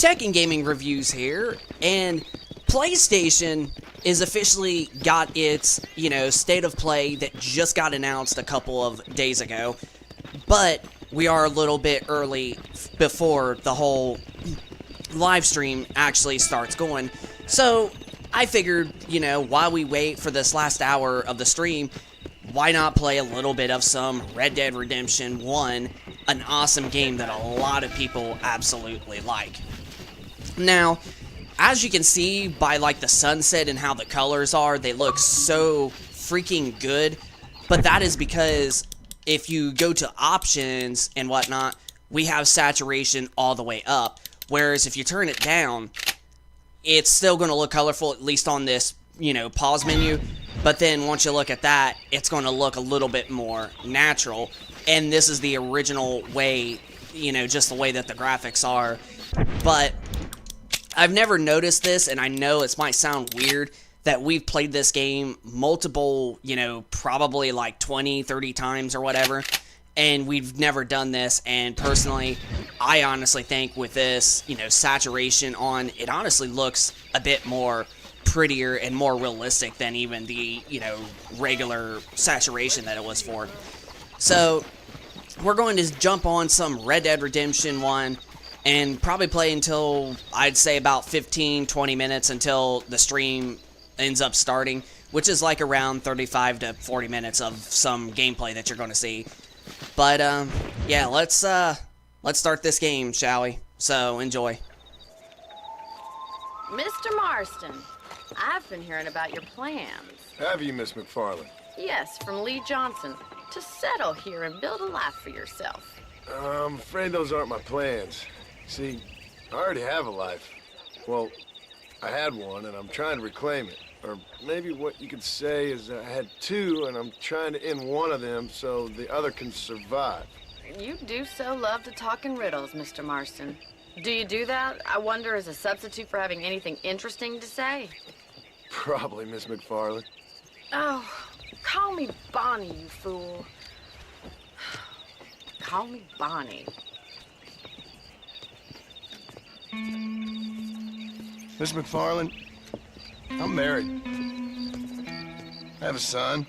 Tech and Gaming Reviews here, and PlayStation is officially got its, state of play that just got announced a couple of days ago, but we are a little bit early before the whole live stream actually starts going. So I figured, while we wait for this last hour of the stream, why not play a little bit of some Red Dead Redemption 1, an awesome game that a lot of people absolutely like. Now, as you can see by the sunset and how the colors are, they look so freaking good, but that is because if you go to options and whatnot, we have saturation all the way up, whereas if you turn it down, it's still going to look colorful, at least on this, pause menu. But then once you look at that, it's going to look a little bit more natural. And this is the original way, just the way that the graphics are. But I've never noticed this, and I know it might sound weird, that we've played this game multiple, probably 20, 30 times or whatever. And we've never done this, and personally, I honestly think with this, saturation on, it honestly looks a bit more prettier and more realistic than even the, regular saturation that it was for. So, we're going to jump on some Red Dead Redemption 1, and probably play until, I'd say about 15, 20 minutes until the stream ends up starting, which is around 35 to 40 minutes of some gameplay that you're going to see. But, yeah, let's start this game, shall we? So, enjoy. Mr. Marston, I've been hearing about your plans. Have you, Miss McFarland? Yes, from Lee Johnson, to settle here and build a life for yourself. I'm afraid those aren't my plans. See, I already have a life. Well, I had one, and I'm trying to reclaim it. Or maybe what you could say is I had two, and I'm trying to end one of them so the other can survive. You do so love to talk in riddles, Mr. Marston. Do you do that, I wonder, as a substitute for having anything interesting to say? Probably, Miss McFarland. Oh, call me Bonnie, you fool. Call me Bonnie. Miss McFarland, I'm married. I have a son.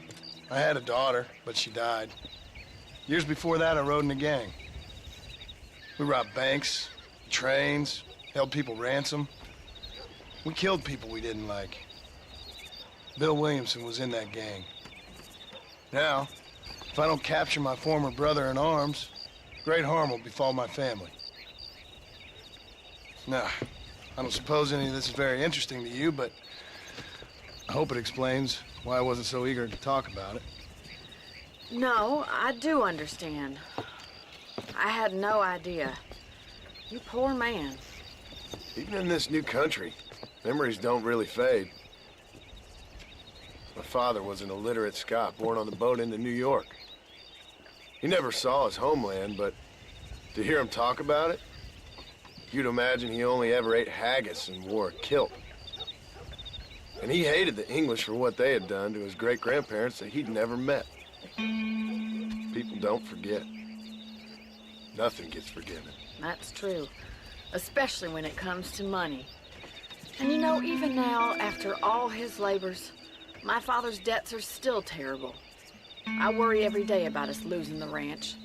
I had a daughter, but she died. Years before that, I rode in a gang. We robbed banks, trains, held people ransom. We killed people we didn't like. Bill Williamson was in that gang. Now, if I don't capture my former brother in arms, great harm will befall my family. Now, I don't suppose any of this is very interesting to you, but I hope it explains why I wasn't so eager to talk about it. No, I do understand. I had no idea. You poor man. Even in this new country, memories don't really fade. My father was an illiterate Scot born on the boat into New York. He never saw his homeland, but to hear him talk about it, you'd imagine he only ever ate haggis and wore a kilt. And he hated the English for what they had done to his great-grandparents that he'd never met. People don't forget. Nothing gets forgiven. That's true, especially when it comes to money. And even now, after all his labors, my father's debts are still terrible. I worry every day about us losing the ranch.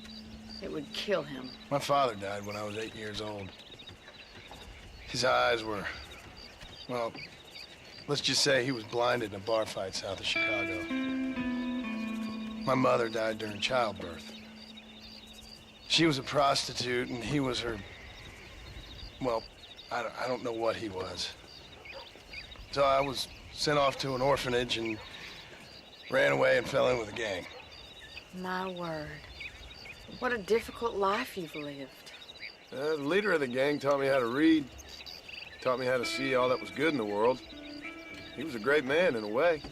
It would kill him. My father died when I was 8 years old. His eyes were, well, let's just say he was blinded in a bar fight south of Chicago. My mother died during childbirth. She was a prostitute, and he was her, well, I don't know what he was. So I was sent off to an orphanage and ran away and fell in with a gang. My word. What a difficult life you've lived. The leader of the gang taught me how to read, taught me how to see all that was good in the world. He was a great man in a way.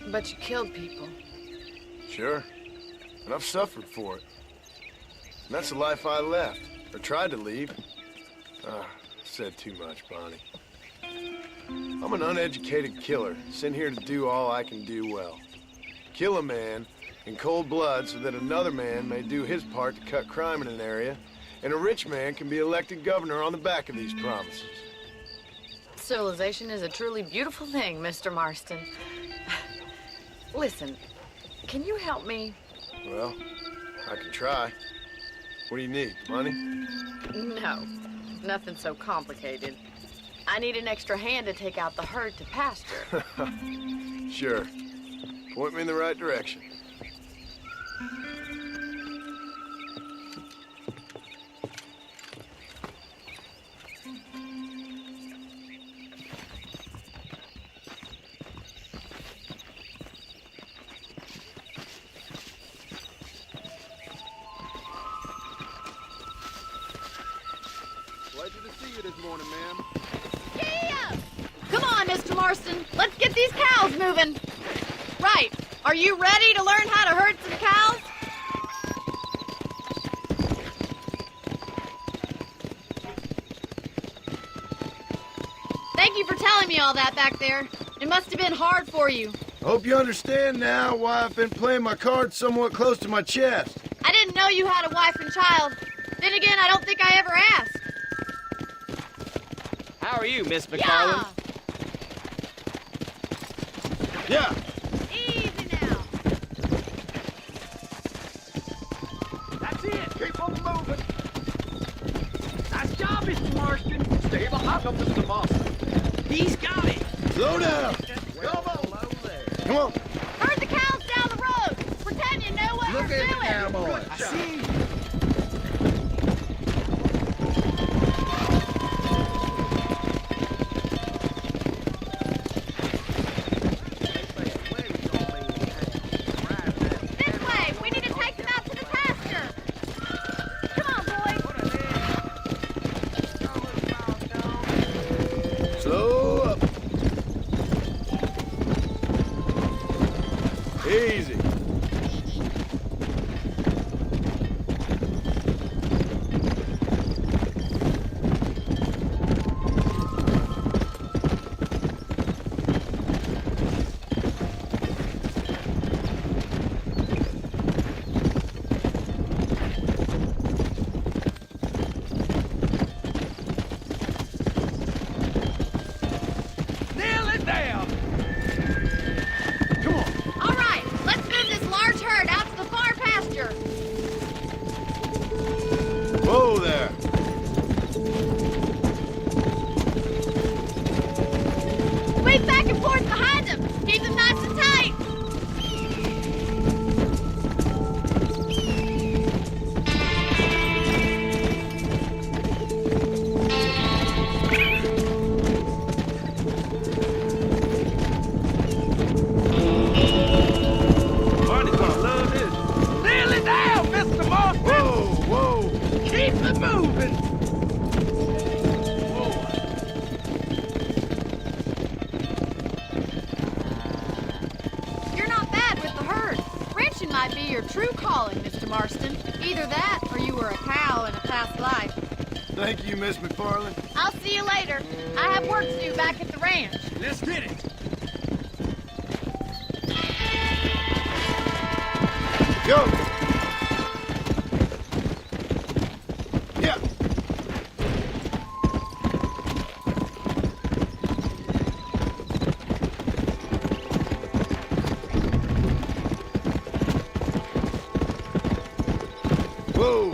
But you killed people. Sure. And I've suffered for it. And that's the life I left, or tried to leave. Said too much, Bonnie. I'm an uneducated killer, sent here to do all I can do well. Kill a man in cold blood so that another man may do his part to cut crime in an area And a rich man can be elected governor on the back of these promises. Civilization is a truly beautiful thing, Mr. Marston. Listen, can you help me? Well, I can try. What do you need? Money? No, nothing so complicated. I need an extra hand to take out the herd to pasture. Sure. Point me in the right direction. Pleasure to see you this morning, ma'am. Yeah! Come on, Mr. Marston. Let's get these cows moving. Right. Are you ready to learn how to herd some cows? Thank you for telling me all that back there. It must have been hard for you. Hope you understand now why I've been playing my cards somewhat close to my chest. I didn't know you had a wife and child. Then again, I don't think I ever asked. How are you, Miss McFarland? Yeah. Easy now. That's it. Keep on moving. Nice job, Mr. Marston. Stay behind him, Mr. Marston. He's got it. Slow down. Come on. There. Come on. Herd the cows down the road. Pretend you know what we're doing. Boy. I see you. This way. We need to take them out to the pasture. Come on, boys. Slow up. Easy. Nail it down. Come on. All right. Let's move this large herd out to the far pasture. Whoa there. Sweep back and forth behind them. Keep them nice and tight. Barney's gonna love this. Nail it down, Mr. Marston. Whoa. Keep it moving. You're not bad with the herd. Ranching might be your true calling, Mr. Marston. Either that or you were a cow in a past life. Thank you, Miss McFarland. I'll see you later. I have work to do back at the ranch. Let's get it. Go. Yeah. Whoa.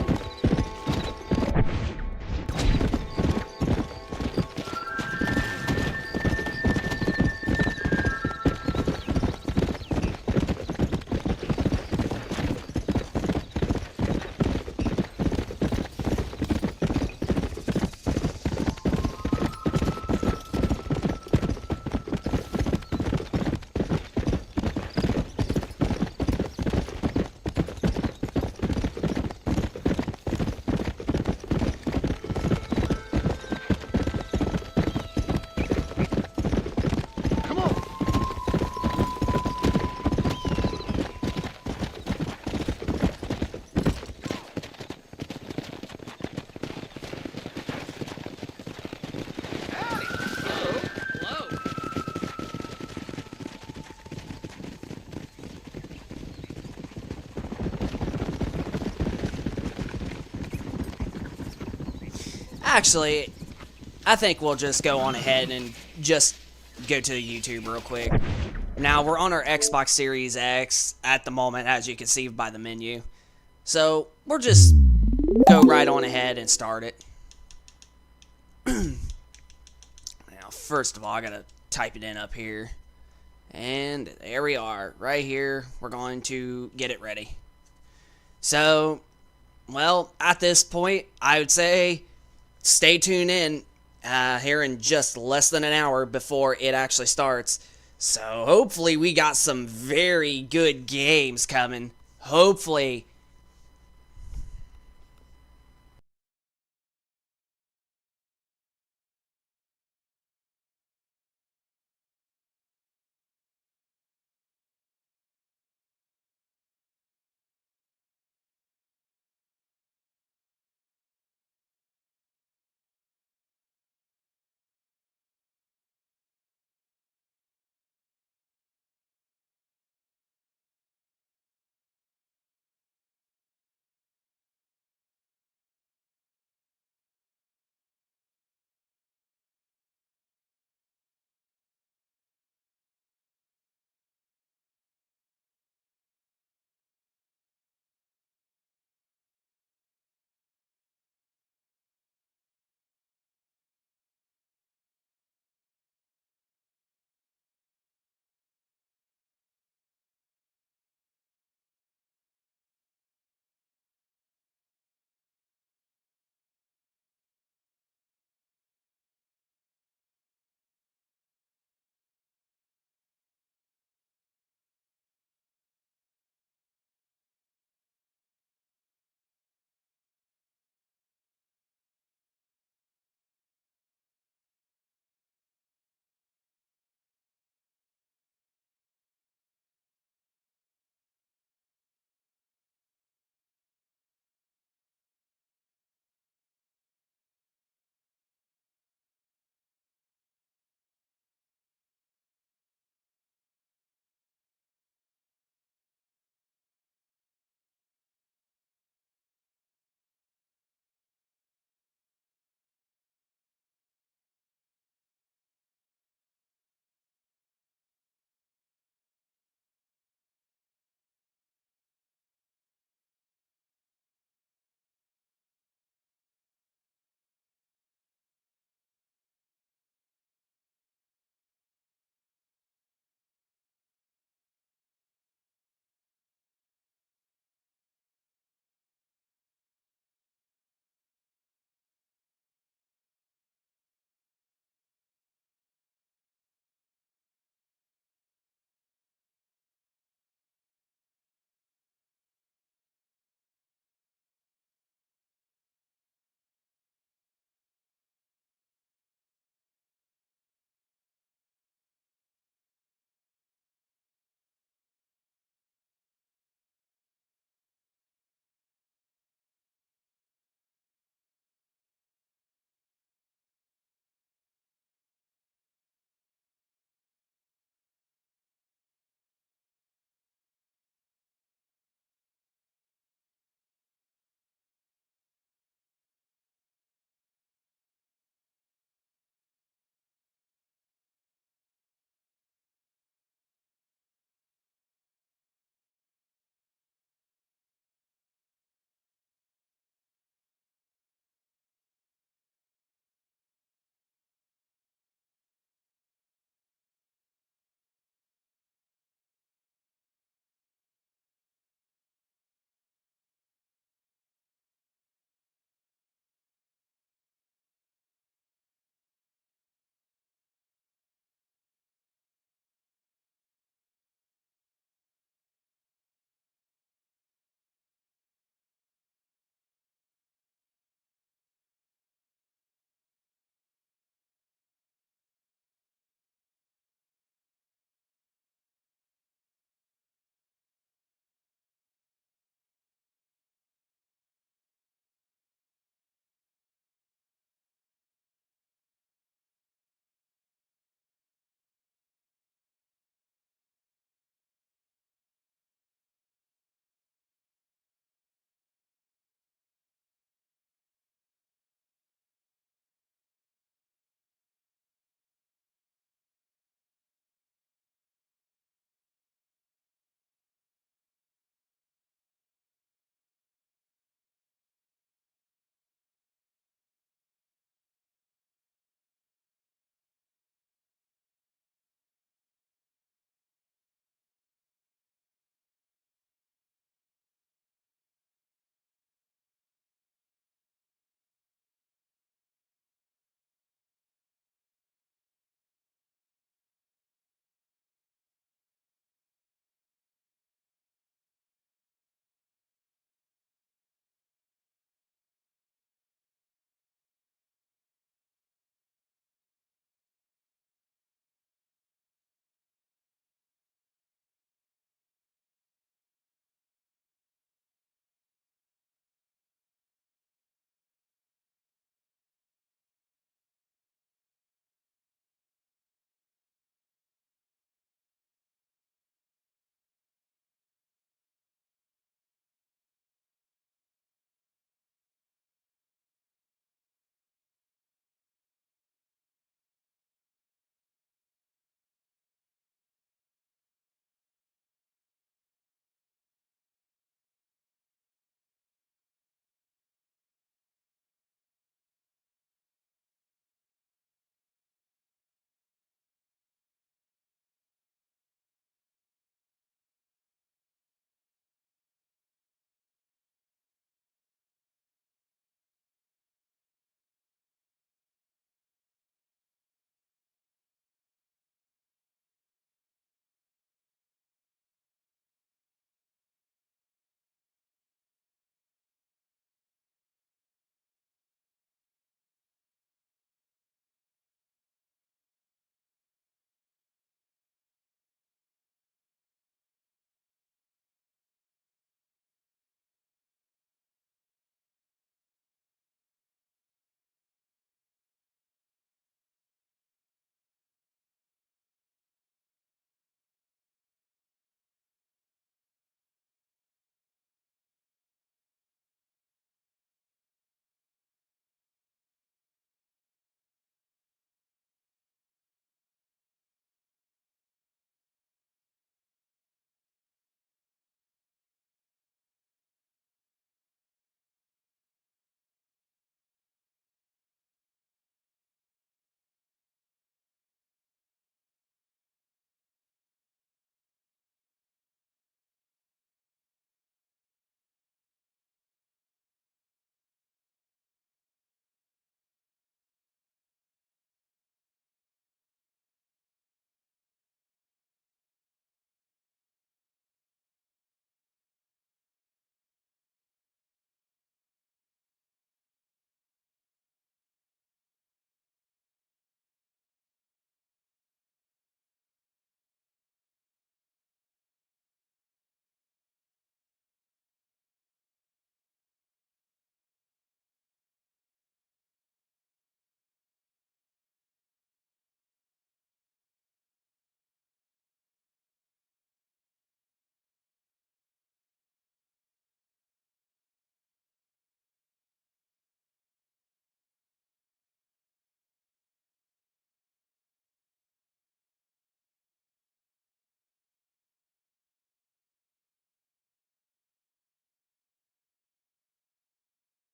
actually, I think we'll just go on ahead and just go to YouTube real quick. Now, we're on our Xbox Series X at the moment, as you can see by the menu. So, we'll just go right on ahead and start it. Now, first of all, I gotta type it in up here. And there we are, right here. We're going to get it ready. So, well, at this point, I would say stay tuned in here in just less than an hour before it actually starts. So, hopefully we got some very good games coming. Hopefully.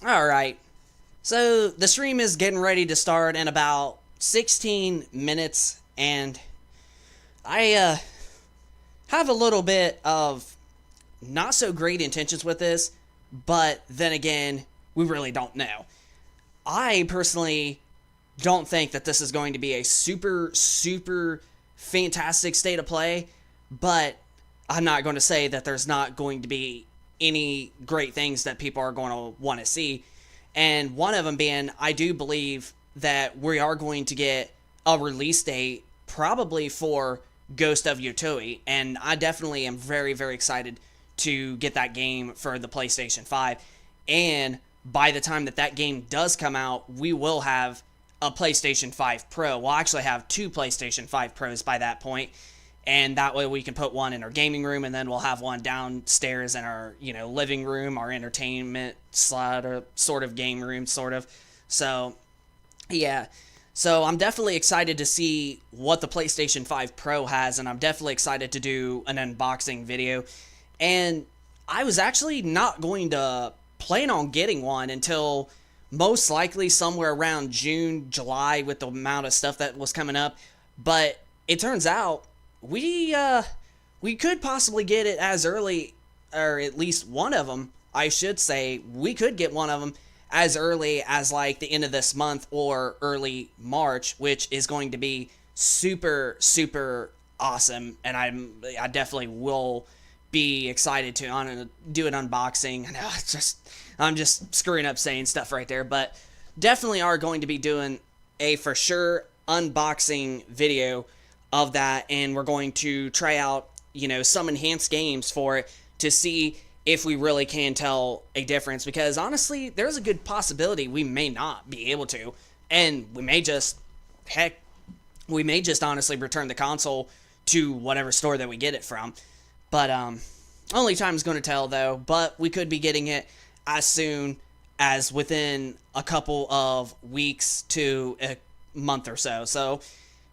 Alright, so the stream is getting ready to start in about 16 minutes, and I have a little bit of not so great intentions with this, but then again, we really don't know. I personally don't think that this is going to be a super fantastic state of play, but I'm not going to say that there's not going to be any great things that people are going to want to see. And one of them being, I do believe that we are going to get a release date probably for Ghost of Yotoi, and I definitely am very excited to get that game for the PlayStation 5. And by the time that that game does come out, we will have a PlayStation 5 Pro. We'll actually have two PlayStation 5 Pros by that point, and that way we can put one in our gaming room, and then we'll have one downstairs in our, living room, our entertainment slot, or sort of game room, sort of. So, yeah. So I'm definitely excited to see what the PlayStation 5 Pro has, and I'm definitely excited to do an unboxing video. And I was actually not going to plan on getting one until most likely somewhere around June, July, with the amount of stuff that was coming up. But it turns out we could possibly get it as early, or at least one of them, I should say. We could get one of them as early as like the end of this month or early March, which is going to be super awesome, and I definitely will be excited to do an unboxing. I know I'm just screwing up saying stuff right there, but definitely are going to be doing a for sure unboxing video of that, and we're going to try out some enhanced games for it to see if we really can tell a difference, because honestly there's a good possibility we may not be able to, and we may just honestly return the console to whatever store that we get it from. But only time's going to tell, though. But we could be getting it as soon as within a couple of weeks to a month or so. So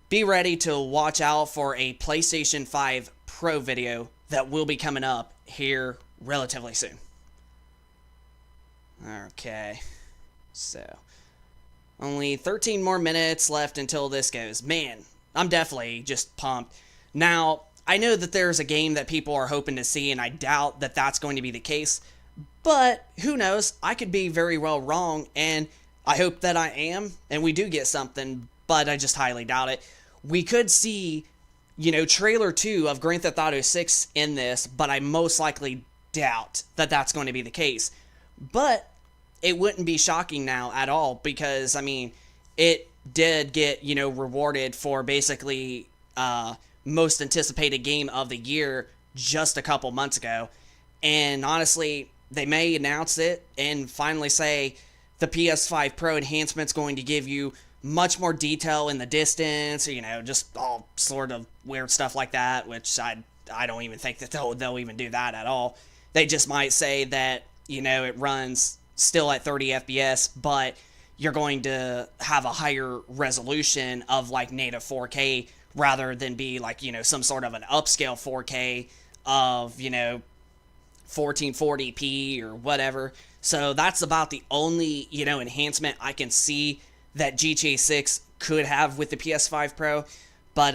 be ready to watch out for a PlayStation 5 Pro video that will be coming up here relatively soon. Okay. So only 13 more minutes left until this goes. Man, I'm definitely just pumped. Now, I know that there's a game that people are hoping to see, and I doubt that that's going to be the case. But who knows? I could be very well wrong, and I hope that I am, and we do get something, but I just highly doubt it. We could see, trailer 2 of Grand Theft Auto 6 in this, but I most likely doubt that that's going to be the case. But it wouldn't be shocking now at all, because, it did get, rewarded for basically most anticipated game of the year just a couple months ago. And honestly, they may announce it and finally say the PS5 Pro enhancement's going to give you much more detail in the distance, or, just all sort of weird stuff like that, which I don't even think that they'll even do that at all. They just might say that, it runs still at 30 FPS, but you're going to have a higher resolution of like native 4K rather than be like, some sort of an upscale 4K of, 1440p or whatever. So that's about the only, enhancement I can see that GTA 6 could have with the PS5 Pro. But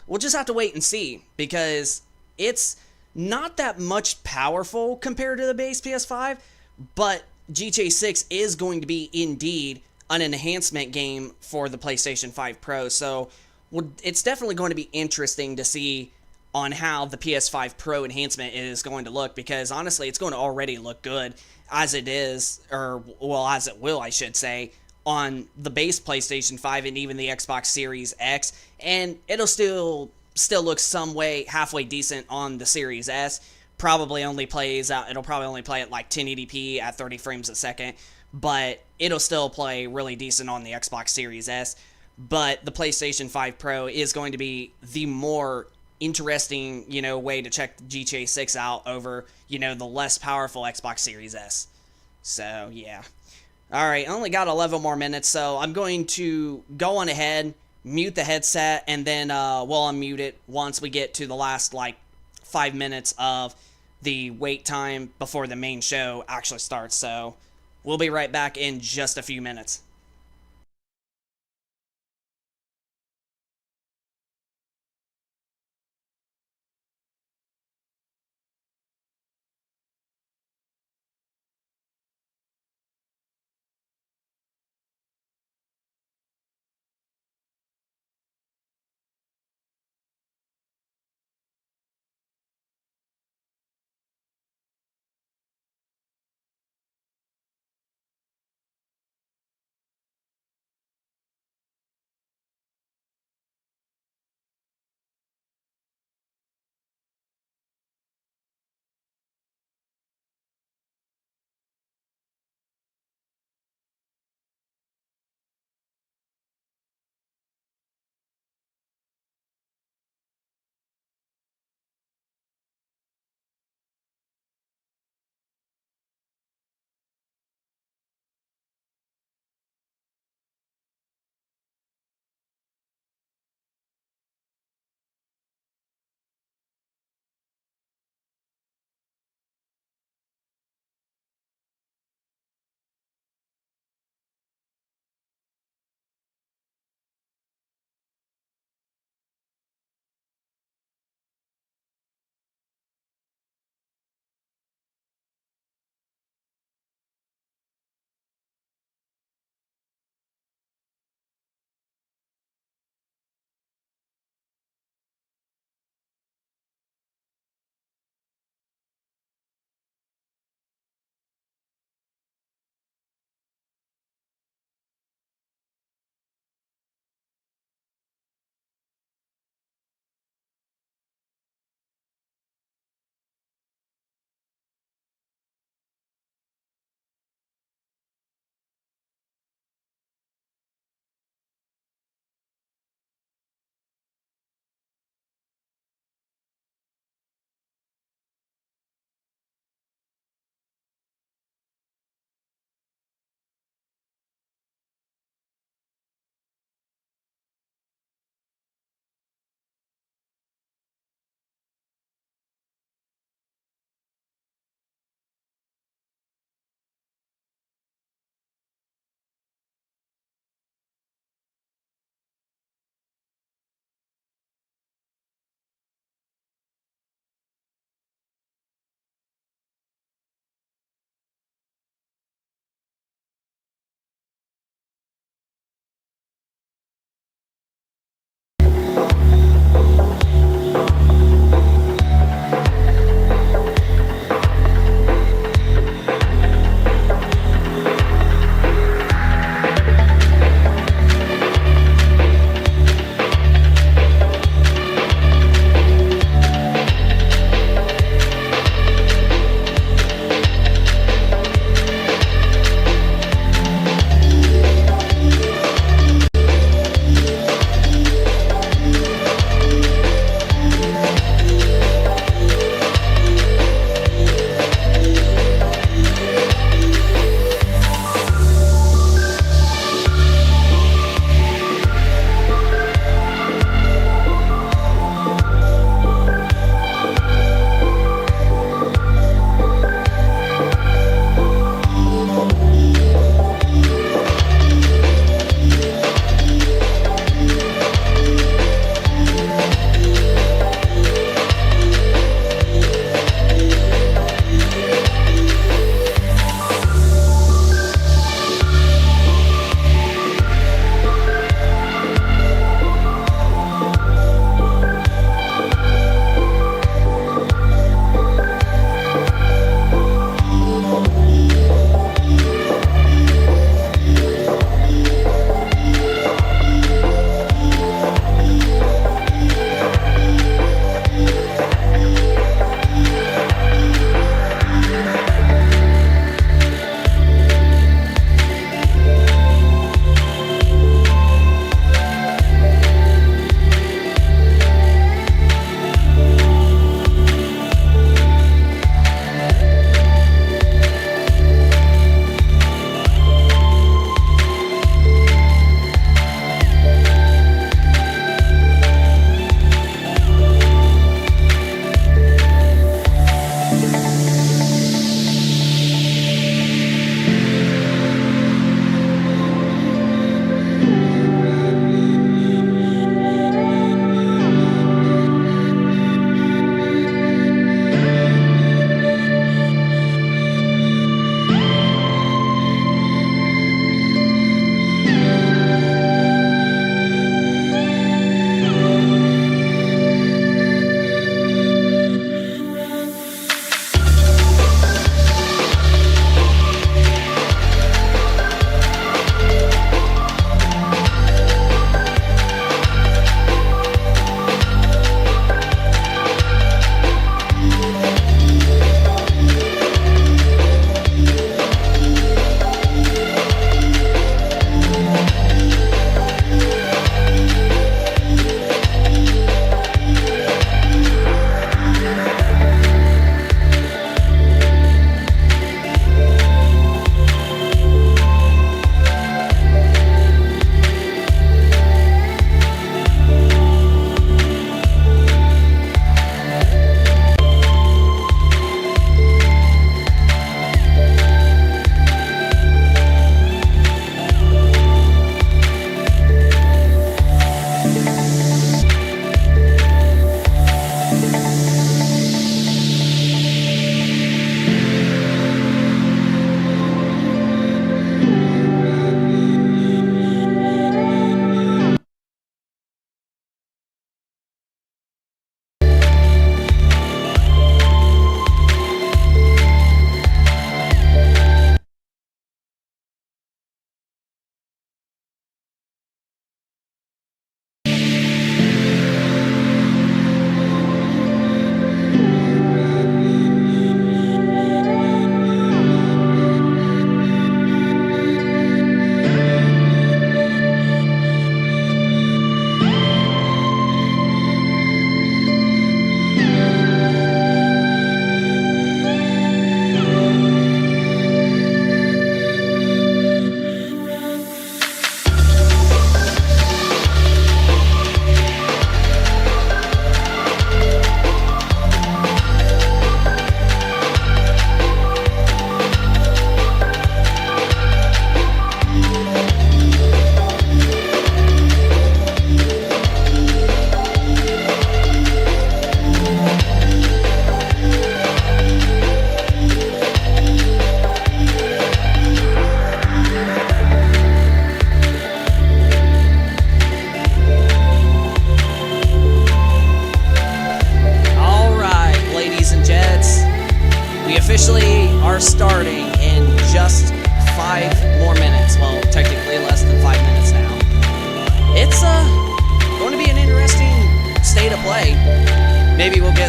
we'll just have to wait and see, because it's not that much powerful compared to the base PS5, but GTA 6 is going to be indeed an enhancement game for the PlayStation 5 Pro. So it's definitely going to be interesting to see on how the PS5 Pro enhancement is going to look, because honestly it's going to already look good as it is, or well, as it will, I should say, on the base PlayStation 5 and even the Xbox Series X, and it'll still look some way halfway decent on the Series S. It'll probably only play at like 1080p at 30 frames a second, but it'll still play really decent on the Xbox Series S. But the PlayStation 5 Pro is going to be the more interesting, way to check GTA 6 out over, the less powerful Xbox Series S. So, yeah. Alright, I only got 11 more minutes, so I'm going to go on ahead, mute the headset, and then we'll unmute it once we get to the last, like, 5 minutes of the wait time before the main show actually starts. So we'll be right back in just a few minutes.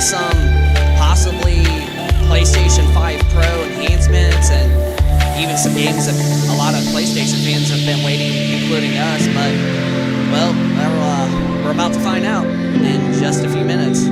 some possibly PlayStation 5 Pro enhancements and even some games that a lot of PlayStation fans have been waiting, including us. But, well, we're about to find out in just a few minutes.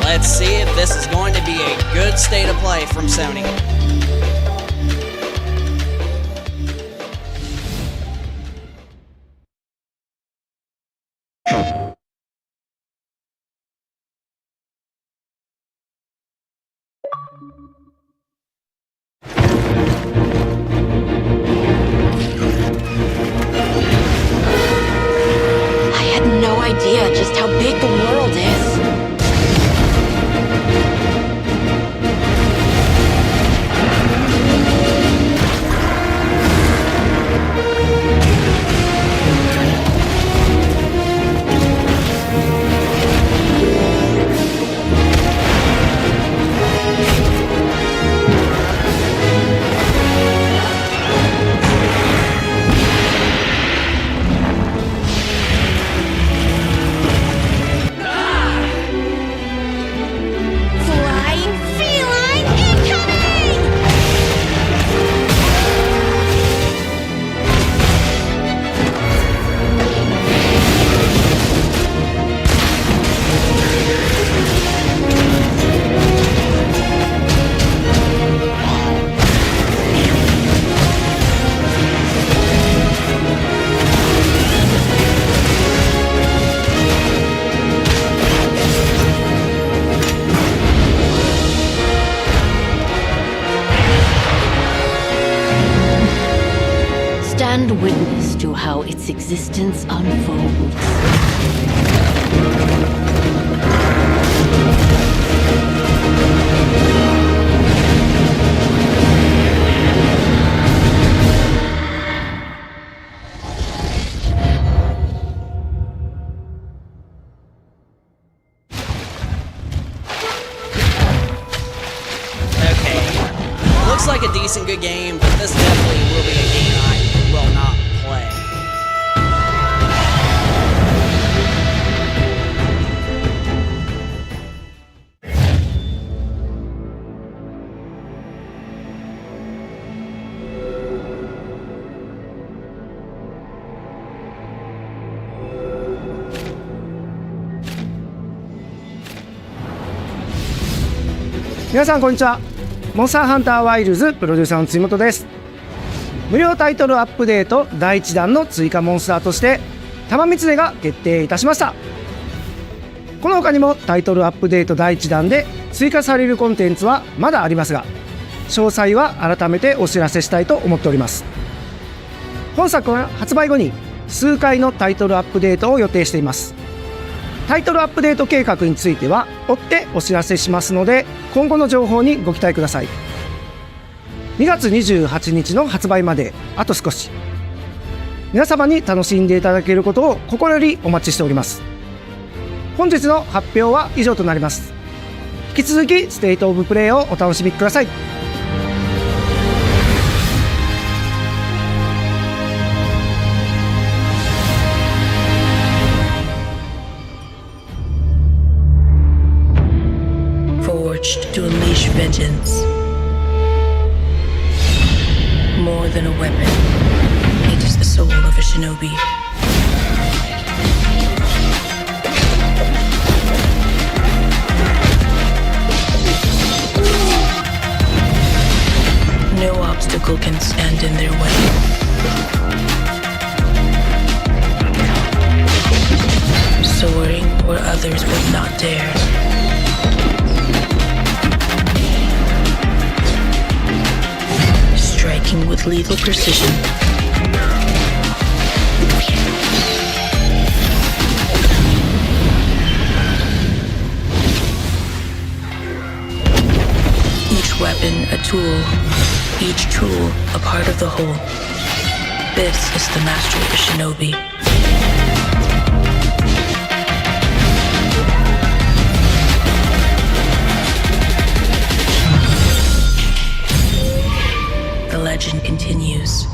Let's see if this is going to be a good state of play from Sony. I had no idea just how big the world is. existence unfolds. Looks like a decent good game, but this definitely will be a game I will not play.皆さんこんにちは。モンスターハンターワイルズプロデューサーの辻本です。無料タイトルアップデート第1弾の追加モンスターとして玉三つが決定いたしました。この他にもタイトルアップデート第1弾で追加されるコンテンツはまだありますが、詳細は改めてお知らせしたいと思っております。本作は発売後に数回のタイトルアップデートを予定しています。タイトルアップデート計画については追ってお知らせしますので、今後の情報にご期待ください。2月28日の発売まであと少し。皆様に楽しんでいただけることを心よりお待ちしております。本日の発表は以上となります。引き続きステートオブプレイをお楽しみください。To unleash vengeance. More than a weapon, it is the soul of a shinobi. No obstacle can stand in their way. Soaring where others would not dare. Striking with lethal precision. Each weapon a tool, each tool a part of the whole. This is the mastery of a shinobi. The legend continues.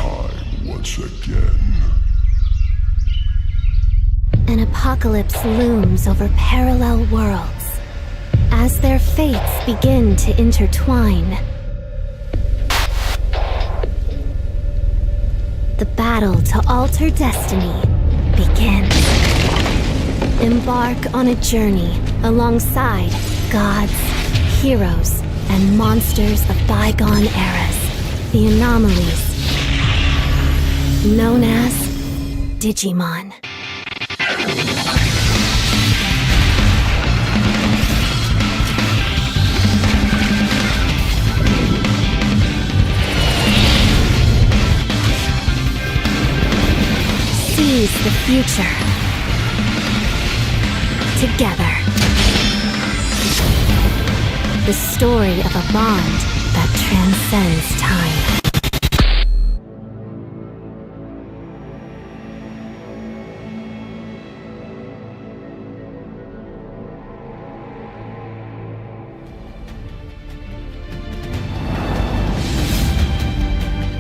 time once again. An apocalypse looms over parallel worlds as their fates begin to intertwine. The battle to alter destiny begins. Embark on a journey alongside gods, heroes, and monsters of bygone eras. The anomalies, known as Digimon. Seize the future. Together. The story of a bond that transcends time.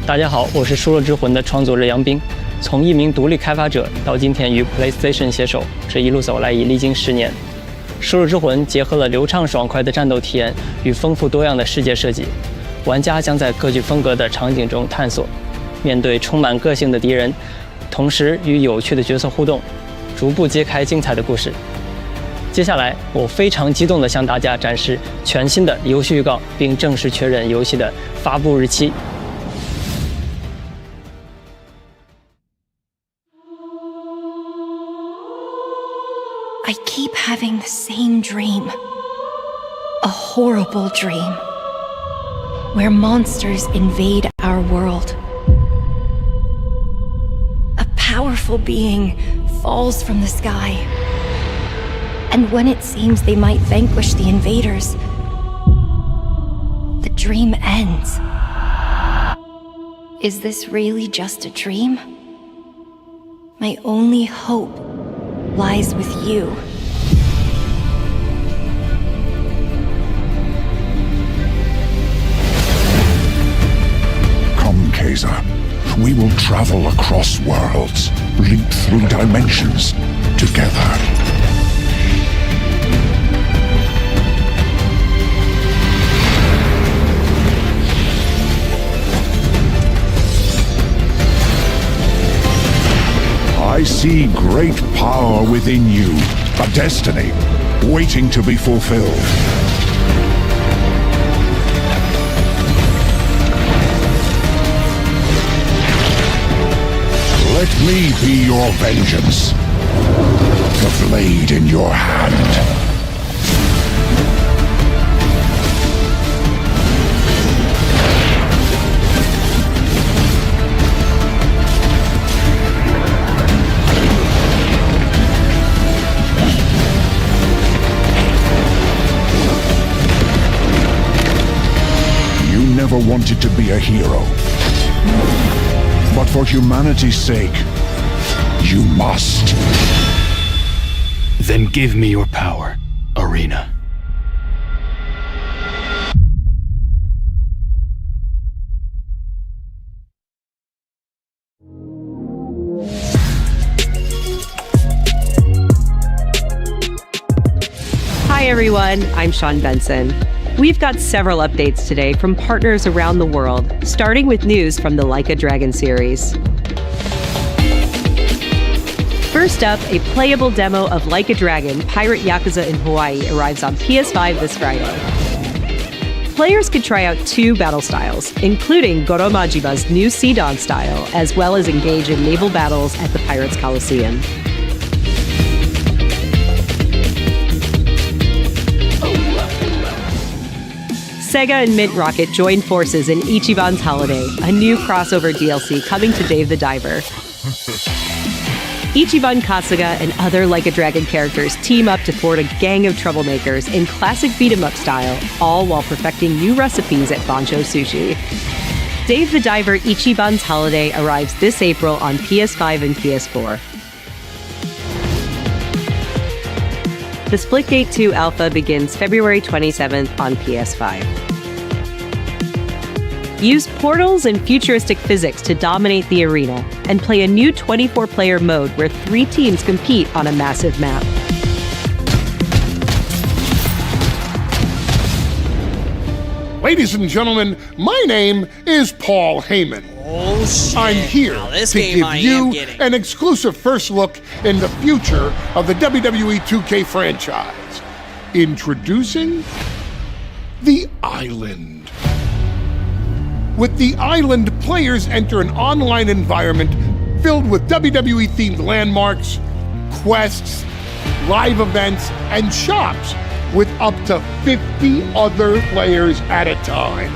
"大家好，我是《输入之魂》的创作者杨斌。从一名独立开发者到今天与 PlayStation 携手，这一路走来已历经10年。《输入之魂》结合了流畅爽快的战斗体验与丰富多样的世界设计，玩家将在各具风格的场景中探索，面对充满个性的敌人，同时与有趣的角色互动，逐步揭开精彩的故事。接下来，我非常激动地向大家展示全新的游戏预告，并正式确认游戏的发布日期。I keep having the same dream. A horrible dream. Where monsters invade our world. A powerful being falls from the sky. And when it seems they might vanquish the invaders, the dream ends. Is this really just a dream? My only hope lies with you. Come, Kaiser. We will travel across worlds, leap through dimensions, together. I see great power within you, a destiny waiting to be fulfilled. Let me be your vengeance, the blade in your hand. Never wanted to be a hero. But for humanity's sake, you must. Then give me your power, Arena. Hi everyone, I'm Sean Benson. We've got several updates today from partners around the world, starting with news from the Like a Dragon series. First up, a playable demo of Like a Dragon, Pirate Yakuza in Hawaii arrives on PS5 this Friday. Players could try out 2 battle styles, including Goro Majima's new Sea Dawn style, as well as engage in naval battles at the Pirates Coliseum. Sega and Mint Rocket join forces in Ichiban's Holiday, a new crossover DLC coming to Dave the Diver. Ichiban Kasuga and other Like a Dragon characters team up to thwart a gang of troublemakers in classic beat-em-up style, all while perfecting new recipes at Bancho Sushi. Dave the Diver Ichiban's Holiday arrives this April on PS5 and PS4. The Splitgate 2 alpha begins February 27th on PS5. Use portals and futuristic physics to dominate the arena, and play a new 24-player mode where 3 teams compete on a massive map. Ladies and gentlemen, my name is Paul Heyman. Oh, shit. I'm here Now, this to game give I am you getting. an exclusive first look in the future of the WWE 2K franchise. Introducing The Island. With The Island, players enter an online environment filled with WWE-themed landmarks, quests, live events, and shops with up to 50 other players at a time.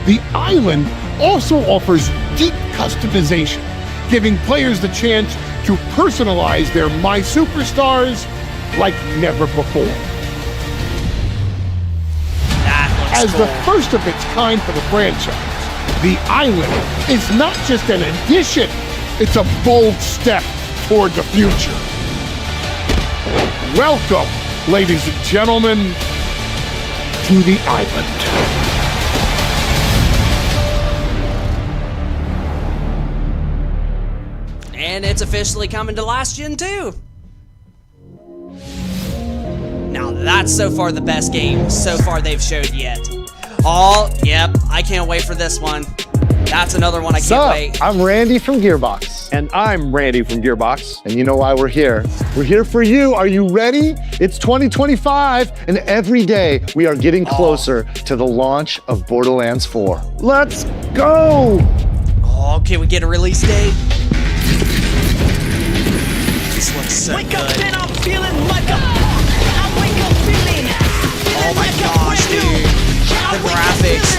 The Island also offers deep customization, giving players the chance to personalize their My Superstars like never before. As the first of its kind for the franchise, The Island is not just an addition, it's a bold step toward the future. Welcome, ladies and gentlemen, to The Island. And it's officially coming to last gen too. Now that's so far the best game so far they've showed yet. Oh, yep, I can't wait for this one. That's another one I can't wait. I'm Randy from Gearbox. And I'm Randy from Gearbox. And you know why we're here. We're here for you. Are you ready? It's 2025, and every day we are getting closer to the launch of Borderlands 4. Let's go! Oh, can we get a release date? This looks so good. And I'm feeling like I wake up feeling. Oh my gosh, dude. The graphics,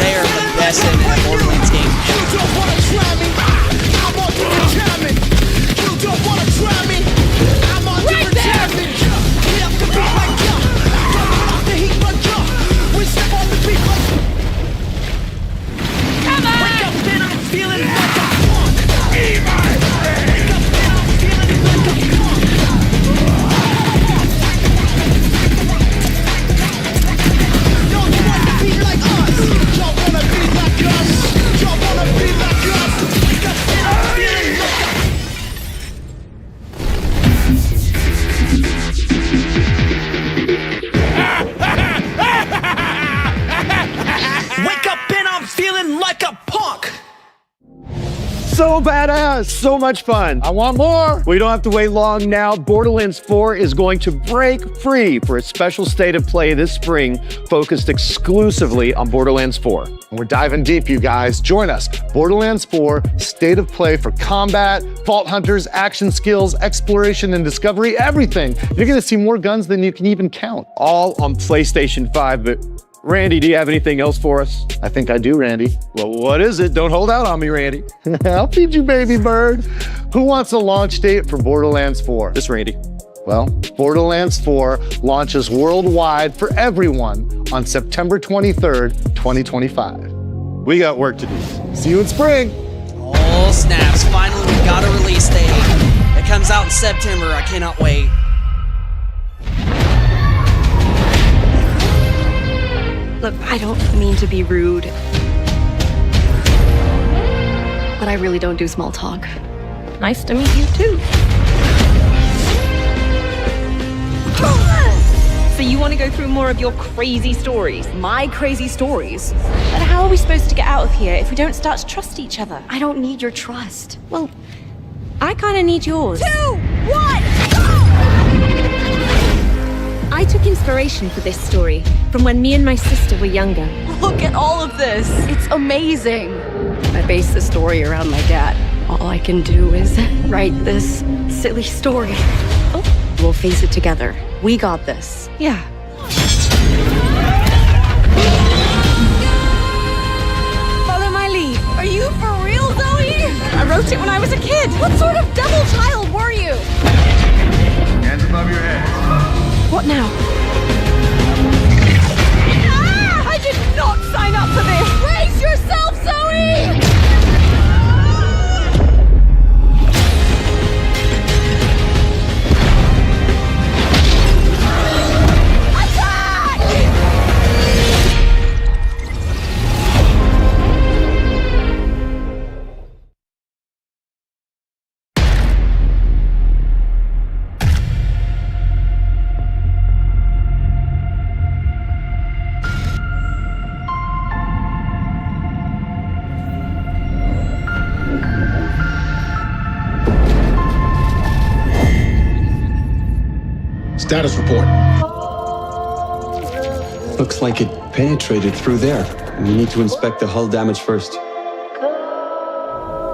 they are the best in a Borderlands game You don't wanna try me. I'm on different timing. You don't wanna try me. I'm on different timing. We have to beat like don't put off the heat like we step on the beat like. Come on! Wake up and I'm feeling like a punk. Wake up and I'm feeling like a punk. Don't you wanna be like us? Don't wanna be like us. Don't wanna be like us. Wake up and I'm feeling like a Wake up and I'm feeling like a punk. So badass, so much fun. I want more. We don't have to wait long now. Borderlands 4 is going to break free for a special state of play this spring, focused exclusively on Borderlands 4. And we're diving deep, you guys. Join us. Borderlands 4, state of play for combat, vault hunters, action skills, exploration and discovery, everything. You're gonna see more guns than you can even count. All on PlayStation 5, but Randy, do you have anything else for us? I think I do, Randy. Well, what is it? Don't hold out on me, Randy. I'll feed you, baby bird. Who wants a launch date for Borderlands 4? This Randy. Well, Borderlands 4 launches worldwide for everyone on September 23rd, 2025. We got work to do. See you in spring. Oh, snaps. Finally, we got a release date. It comes out in September. I cannot wait. Look, I don't mean to be rude, but I really don't do small talk. Nice to meet you, too. So you want to go through more of your crazy stories? My crazy stories? But how are we supposed to get out of here if we don't start to trust each other? I don't need your trust. Well, I kind of need yours. 2, 1, I took inspiration for this story from when me and my sister were younger. Look at all of this. It's amazing. I base the story around my dad. All I can do is write this silly story. Oh, we'll face it together. We got this. Yeah. Follow my lead. Are you for real, Zoe? I wrote it when I was a kid. What sort of devil child were you? Hands above your head. What now? Ah! I did not sign up for this! Brace yourself, Zoe! Attack! Status report. Looks like it penetrated through there. We need to inspect the hull damage first.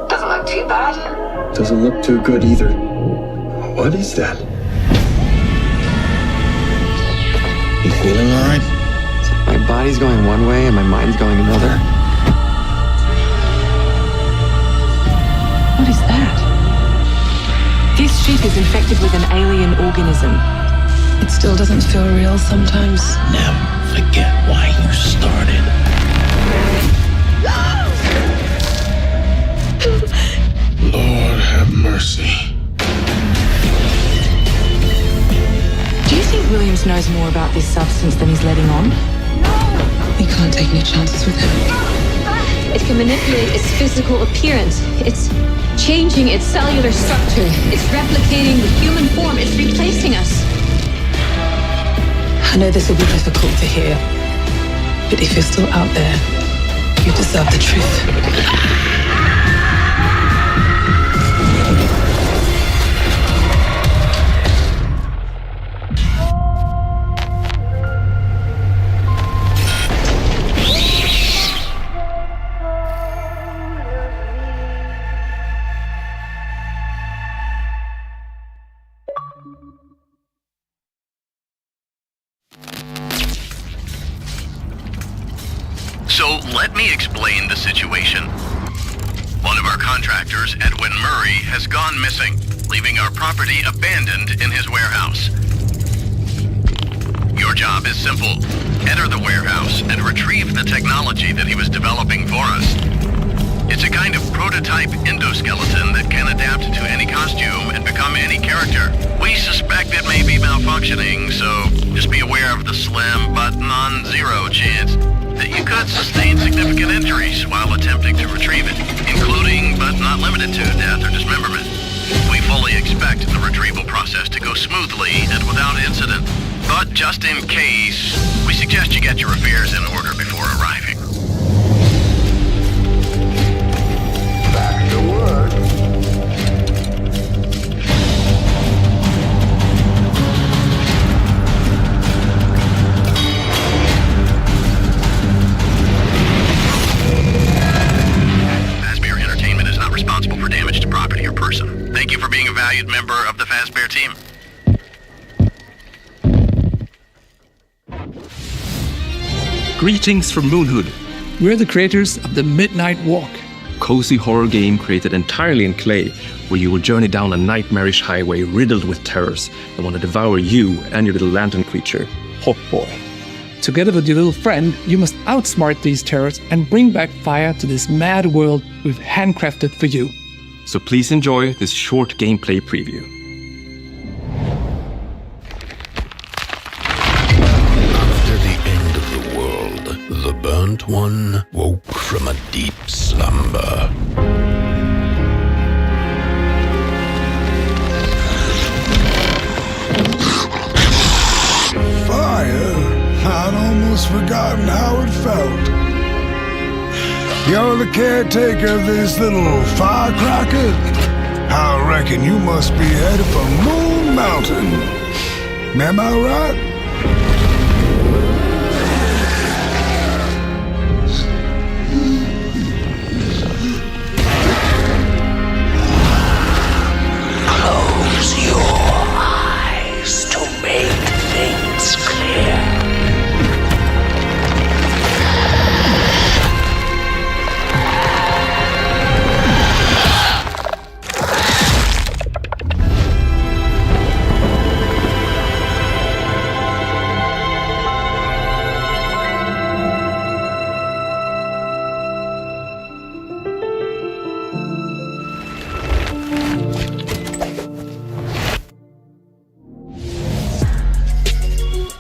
Doesn't look too bad. Doesn't look too good either. What is that? You feeling all right? My body's going one way and my mind's going another. What is that? This ship is infected with an alien organism. It still doesn't feel real sometimes. Never forget why you started. Lord have mercy. Do you think Williams knows more about this substance than he's letting on? We can't take any chances with him. It can manipulate its physical appearance. It's changing its cellular structure. It's replicating the human form. It's replacing us. I know this will be difficult to hear, but if you're still out there, you deserve the truth. So let me explain the situation. One of our contractors, Edwin Murray, has gone missing, leaving our property abandoned in his warehouse. Your job is simple. Enter the warehouse and retrieve the technology that he was developing for us. It's a kind of prototype endoskeleton that can adapt to any costume and become any character. We suspect it may be malfunctioning, so just be aware of the slim but non-zero chance that you could sustain significant injuries while attempting to retrieve it, including but not limited to death or dismemberment. We fully expect the retrieval process to go smoothly and without incident, but just in case, we suggest you get your affairs in order before arriving. Back to work. Fazbear Entertainment is not responsible for damage to property or person. Thank you for being a valued member of the Fazbear team. Greetings from Moonhood. We're the creators of The Midnight Walk, cozy horror game created entirely in clay, where you will journey down a nightmarish highway riddled with terrors that want to devour you and your little lantern creature, Hawk Boy. Together with your little friend, you must outsmart these terrors and bring back fire to this mad world we've handcrafted for you. So please enjoy this short gameplay preview. After the end of the world, the burnt one woke from a deep slumber. Fire? I'd almost forgotten how it felt. You're the caretaker of this little firecracker? I reckon you must be headed for Moon Mountain. Am I right? Close your eyes to make things clear.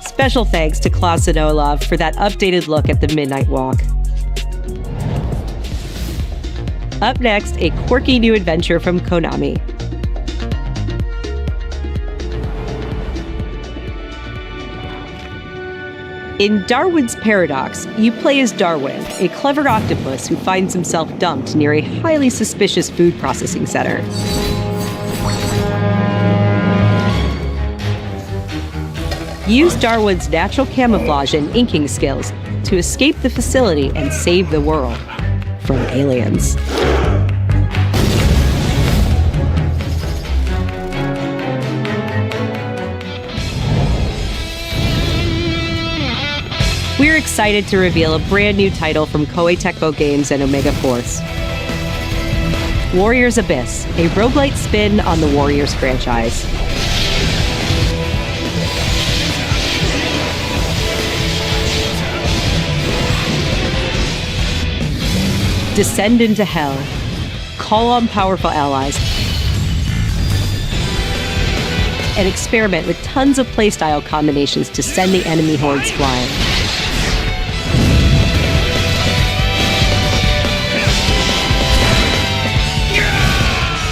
Special thanks to Klaus and Olav for that updated look at the Midnight Walk. Up next, a quirky new adventure from Konami. In Darwin's Paradox, you play as Darwin, a clever octopus who finds himself dumped near a highly suspicious food processing center. Use Darwin's natural camouflage and inking skills to escape the facility and save the world from aliens. We're excited to reveal a brand new title from Koei Tecmo Games and Omega Force. Warriors Abyss, a roguelite spin on the Warriors franchise. Descend into hell. Call on powerful allies. And experiment with tons of playstyle combinations to send the enemy hordes flying.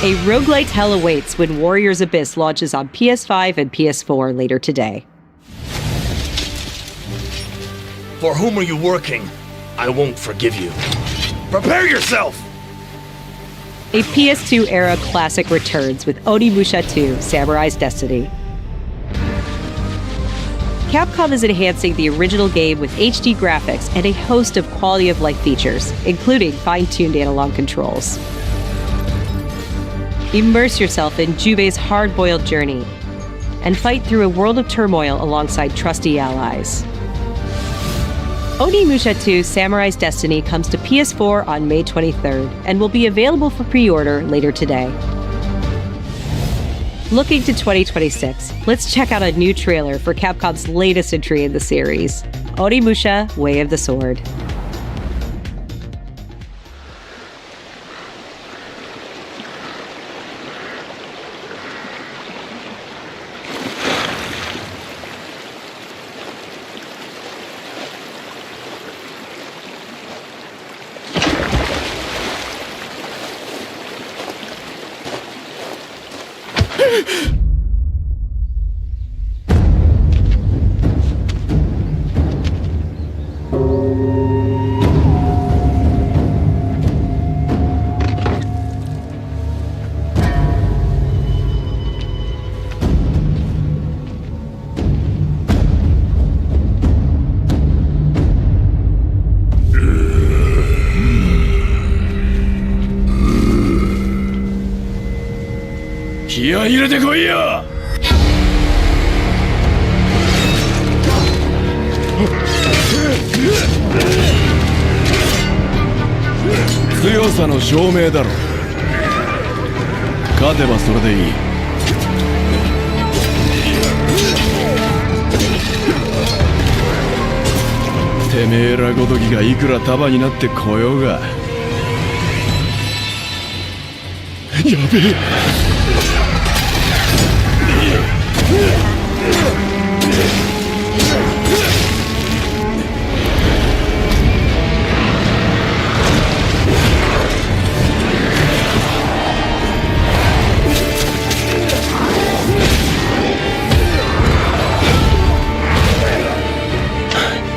A roguelite hell awaits when Warriors Abyss launches on PS5 and PS4 later today. For whom are you working? I won't forgive you. Prepare yourself! A PS2 era classic returns with Onimusha 2: Samurai's Destiny. Capcom is enhancing the original game with HD graphics and a host of quality of life features, including fine-tuned analog controls. Immerse yourself in Jubei's hard-boiled journey and fight through a world of turmoil alongside trusty allies. Onimusha 2: Samurai's Destiny comes to PS4 on May 23rd and will be available for pre-order later today. Looking to 2026, let's check out a new trailer for Capcom's latest entry in the series, Onimusha: Way of the Sword.気合い入れてこいよ。強さの証明だろ。勝てばそれでいい。てめえらごときがいくら束になってこようが。やべえ。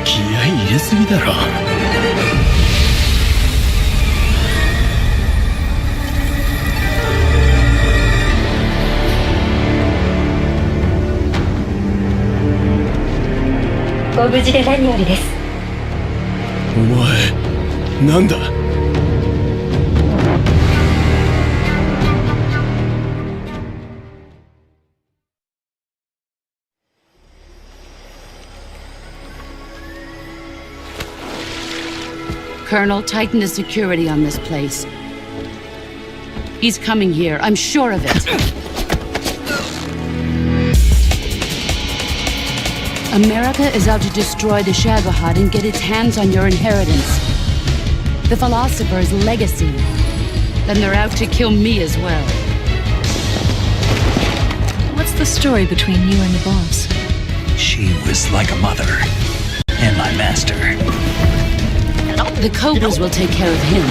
気合い入れすぎだろ。ご無事で何よりです。お前、なんだ？Colonel, tighten the security on this place. He's coming here, I'm sure of it. America is out to destroy the Shagohod and get its hands on your inheritance. The Philosopher's legacy. Then they're out to kill me as well. What's the story between you and the boss? She was like a mother, and my master. The Cobras will take care of him.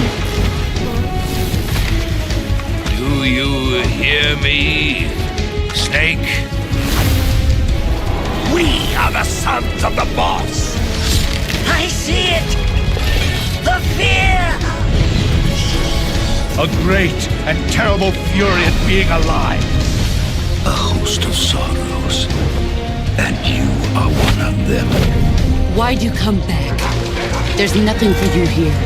Do you hear me, Snake? We are the sons of the boss! I see it! The fear! A great and terrible fury at being alive. A host of sorrows. And you are one of them. Why'd you come back? There's nothing for you here.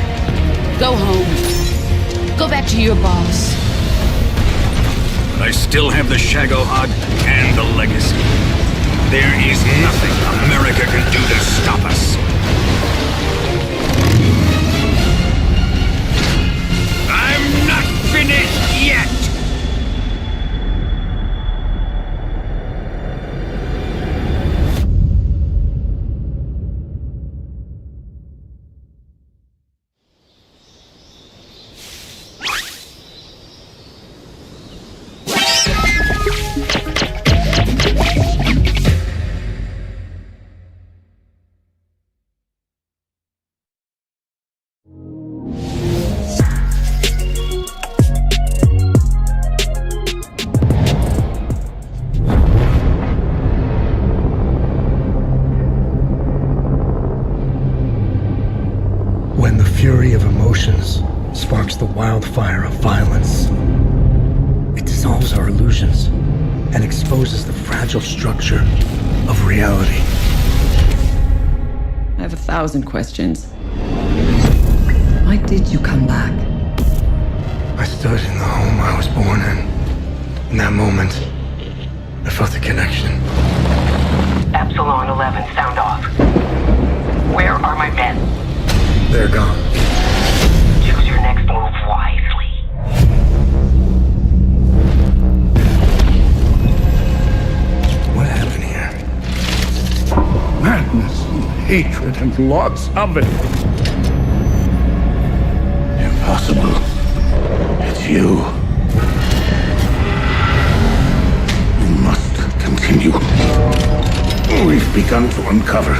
Go home. Go back to your boss. But I still have the Shagohod and the legacy. There is nothing America can do to stop us. I'm not finished yet! When the fury of emotions sparks the wildfire of violence, it dissolves our illusions and exposes the fragile structure of reality. I have 1,000 questions. Why did you come back? I stood in the home I was born in. In that moment, I felt a connection. Epsilon 11, sound off. Where are my men? They're gone. Choose your next move wisely. What happened here? Madness and hatred and lots of it. Impossible. It's you. We must continue. We've begun to uncover.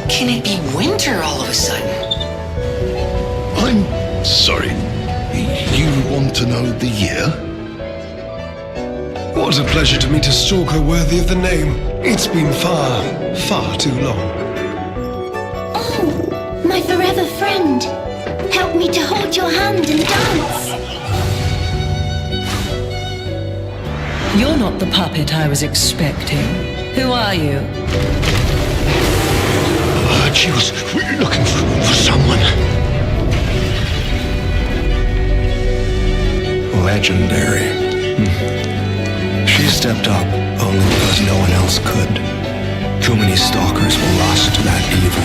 Can it be winter all of a sudden? I'm sorry. You want to know the year? What a pleasure to meet a stalker worthy of the name. It's been far, far too long. Oh, my forever friend. Help me to hold your hand and dance. You're not the puppet I was expecting. Who are you? She was looking for someone. Legendary. She stepped up only because no one else could. Too many stalkers were lost to that evil.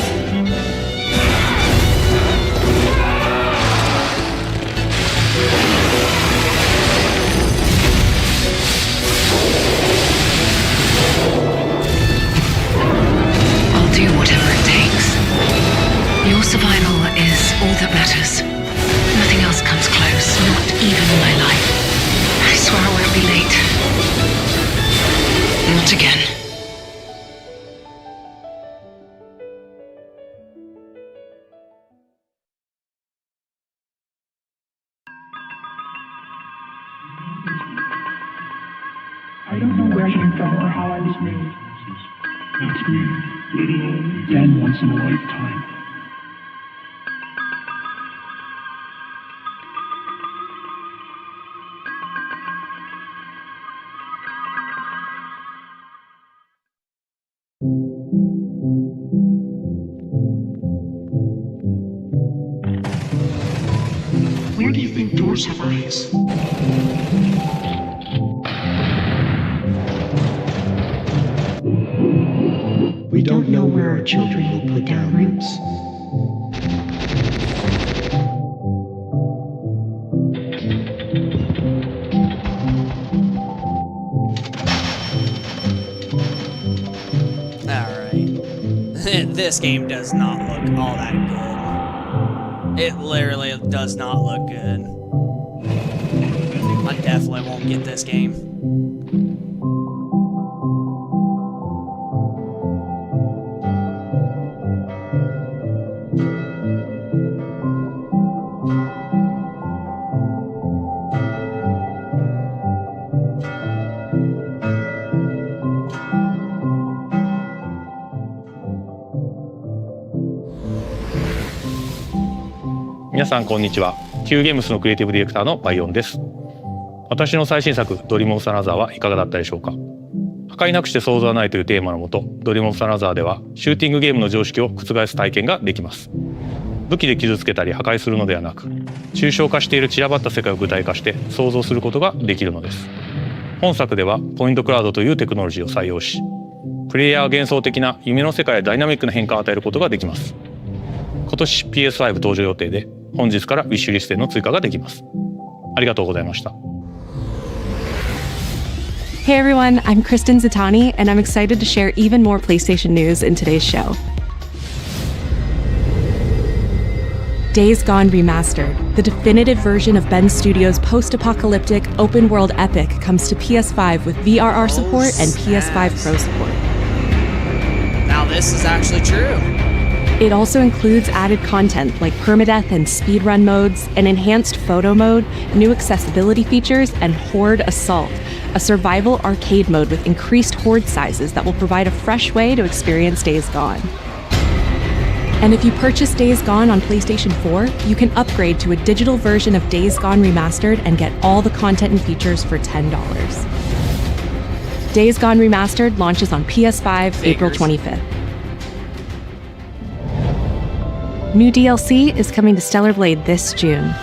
I'll do whatever it takes. Your survival is all that matters. Nothing else comes close, not even my life. I swear I won't be late. Not again. I don't know where I came from or how I was made. That's me, little old again once in a lifetime. Where do you think doors have eyes? We don't know where our children will put down roots. Alright. This game does not look all that good. It literally does not look good. I definitely won't get this game.皆さんこんにちは。Qゲームスのクリエイティブディレクターのバイオンです。私の最新作ドリームオブサナザーはいかがだったでしょうか。破壊なくして想像はないというテーマのもと、ドリームオブサナザーではシューティングゲームの常識を覆す体験ができます。武器で傷つけたり破壊するのではなく、抽象化している散らばった世界を具体化して想像することができるのです。本作ではポイントクラウドというテクノロジーを採用し、プレイヤーは幻想的な夢の世界やダイナミックな変化を与えることができます。今年 PS5 登場予定で、本日からウィッシュリストへの追加ができます。ありがとうございました。Hey everyone, I'm Kristen Zatani, and I'm excited to share even more PlayStation news in today's show. Days Gone Remastered, the definitive version of Ben Studios' post-apocalyptic open-world epic, comes to PS5 with VRR support and PS5 Pro support. Now this is actually true. It also includes added content like permadeath and speedrun modes, an enhanced photo mode, new accessibility features, and Horde Assault, a survival arcade mode with increased horde sizes that will provide a fresh way to experience Days Gone. And if you purchase Days Gone on PlayStation 4, you can upgrade to a digital version of Days Gone Remastered and get all the content and features for $10. Days Gone Remastered launches on PS5 April 25th. New DLC is coming to Stellar Blade this June.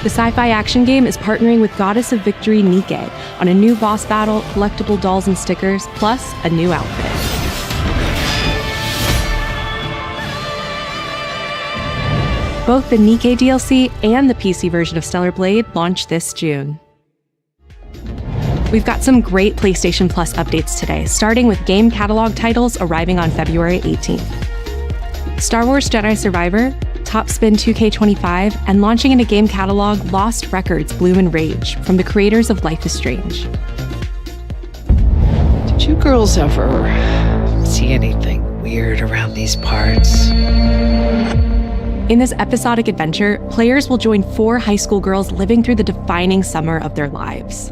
The sci-fi action game is partnering with Goddess of Victory Nike on a new boss battle, collectible dolls and stickers, plus a new outfit. Both the Nike DLC and the PC version of Stellar Blade launch this June. We've got some great PlayStation Plus updates today, starting with game catalog titles arriving on February 18th. Star Wars Jedi Survivor, Top Spin 2K25, and launching in a game catalog, Lost Records Bloom and Rage, from the creators of Life is Strange. Did you girls ever see anything weird around these parts? In this episodic adventure, players will join 4 high school girls living through the defining summer of their lives.